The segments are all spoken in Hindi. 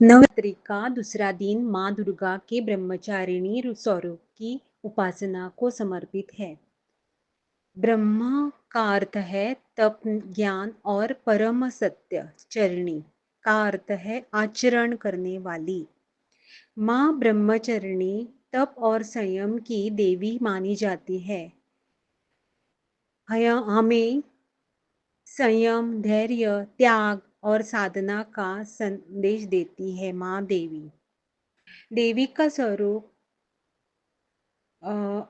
नवरात्रि का दूसरा दिन माँ दुर्गा के ब्रह्मचारिणी स्वरूप की उपासना को समर्पित है। ब्रह्म का अर्थ है तप, ज्ञान और परम सत्य। चरणी का अर्थ है आचरण करने वाली। माँ ब्रह्मचरिणी तप और संयम की देवी मानी जाती है। हमें संयम, धैर्य, त्याग और साधना का संदेश देती है। माँ देवी देवी का स्वरूप अ,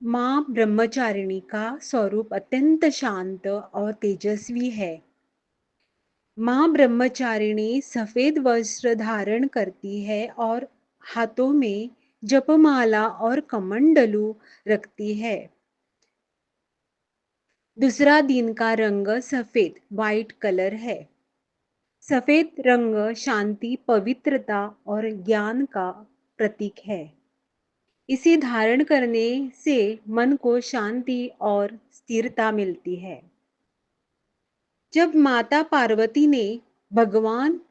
माँ ब्रह्मचारिणी का स्वरूप अत्यंत शांत और तेजस्वी है। माँ ब्रह्मचारिणी सफेद वस्त्र धारण करती है और हाथों में जपमाला और कमंडलू रखती है। दूसरा दिन का रंग सफेद वाइट कलर है। सफेद रंग शांति, पवित्रता और ज्ञान का प्रतीक है। इसे धारण करने से मन को शांति और स्थिरता मिलती है। जब माता पार्वती ने भगवान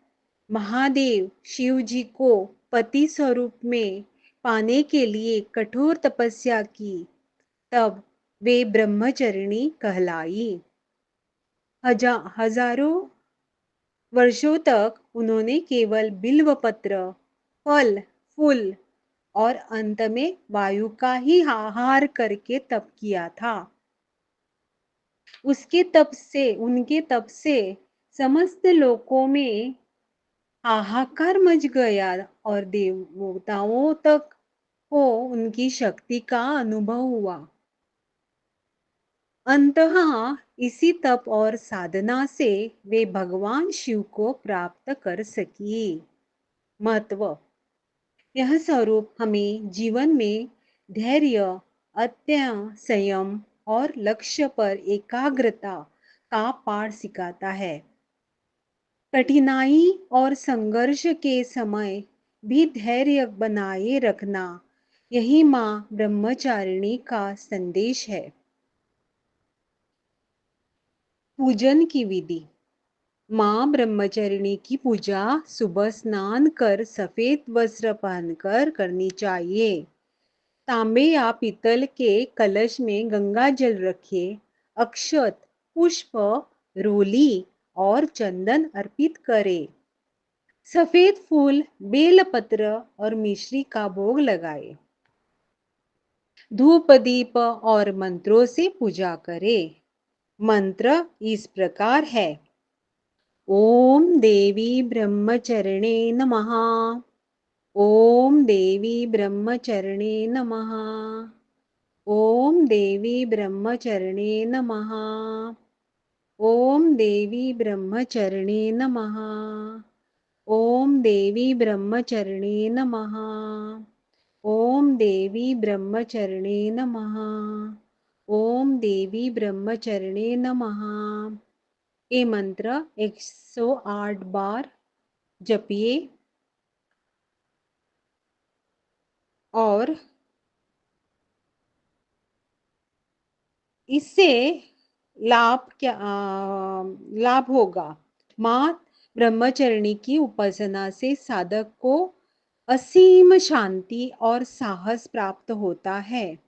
महादेव शिव जी को पति स्वरूप में पाने के लिए कठोर तपस्या की, तब वे ब्रह्मचरिणी कहलाई। हजारों वर्षों तक उन्होंने केवल बिल्व पत्र, फल, फूल और अंत में वायु का ही आहार करके तप किया था। उनके तप से समस्त लोकों में हाहाकार मच गया और देवताओं तक को उनकी शक्ति का अनुभव हुआ। अंततः इसी तप और साधना से वे भगवान शिव को प्राप्त कर सकी। महत्व: यह स्वरूप हमें जीवन में धैर्य, संयम और लक्ष्य पर एकाग्रता का पाठ सिखाता है। कठिनाई और संघर्ष के समय भी धैर्य बनाए रखना, यही माँ ब्रह्मचारिणी का संदेश है। पूजन की विधि: माँ ब्रह्मचारिणी की पूजा सुबह स्नान कर सफेद वस्त्र पहनकर करनी चाहिए। तांबे या पीतल के कलश में गंगा जल रखे, अक्षत, पुष्प, रोली और चंदन अर्पित करें। सफेद फूल, बेलपत्र और मिश्री का भोग लगाए। धूप, दीप और मंत्रों से पूजा करें। मंत्र इस प्रकार है: ओम देवी ब्रह्मचरणे नमः। ओम देवी ब्रह्मचरणे नमः। ओम देवी ब्रह्मचरणे नमः। ओम देवी ब्रह्मचरणे नमः। ओम देवी ब्रह्मचरणे नमः। ओम देवी ब्रह्मचरणे नमः। ओम देवी ब्रह्मचरणे नमः। ये मंत्र 108 बार जपिए और इससे लाभ होगा। माँ ब्रह्मचरणी की उपासना से साधक को असीम शांति और साहस प्राप्त होता है।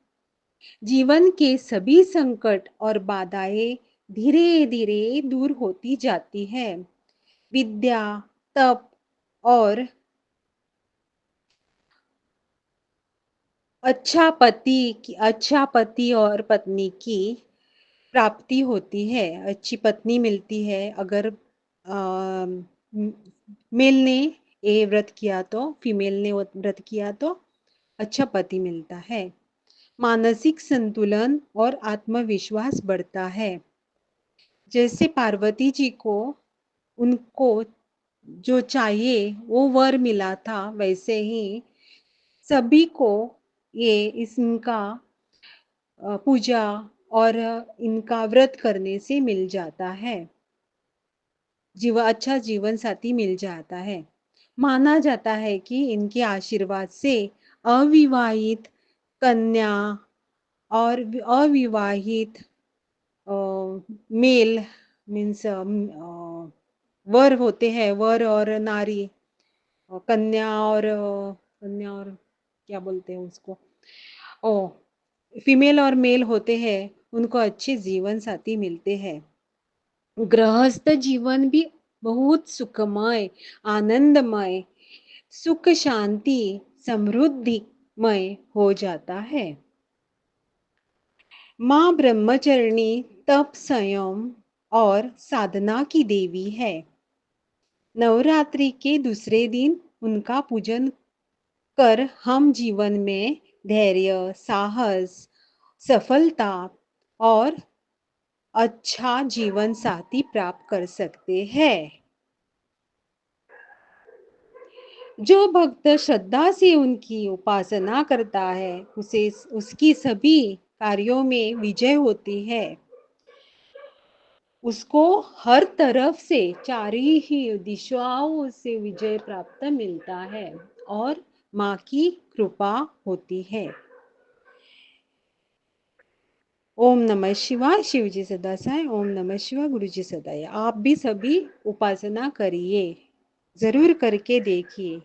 जीवन के सभी संकट और बाधाएं धीरे धीरे दूर होती जाती है। विद्या, तप और अच्छा पति और पत्नी की प्राप्ति होती है। अच्छी पत्नी मिलती है अगर मेल ने ये व्रत किया तो, फीमेल ने वो व्रत किया तो अच्छा पति मिलता है। मानसिक संतुलन और आत्मविश्वास बढ़ता है। जैसे पार्वती जी को उनको जो चाहिए वो वर मिला था, वैसे ही सभी को ये इनका पूजा और इनका व्रत करने से मिल जाता है। अच्छा जीवन साथी मिल जाता है। माना जाता है कि इनके आशीर्वाद से अविवाहित कन्या और अविवाहित मेल मीन्स वर होते हैं, वर और नारी, कन्या और क्या बोलते हैं उसको, ओ फीमेल और मेल होते हैं, उनको अच्छे जीवन साथी मिलते हैं। गृहस्थ जीवन भी बहुत सुखमय, आनंदमय, सुख शांति, समृद्धिमय हो जाता है। माँ ब्रह्मचरणी तप, संयम और साधना की देवी है। नवरात्रि के दूसरे दिन उनका पूजन कर हम जीवन में धैर्य, साहस, सफलता और अच्छा जीवन साथी प्राप्त कर सकते हैं। जो भक्त श्रद्धा से उनकी उपासना करता है, उसे उसकी सभी कार्यों में विजय होती है। उसको हर तरफ से, चारों ही दिशाओं से विजय प्राप्त मिलता है और माँ की कृपा होती है। ओम नमः शिवाय। शिव जी सदा सहाय। ओम नमः शिवाय। गुरु जी सदा। आप भी सभी उपासना करिए, जरूर करके देखिए।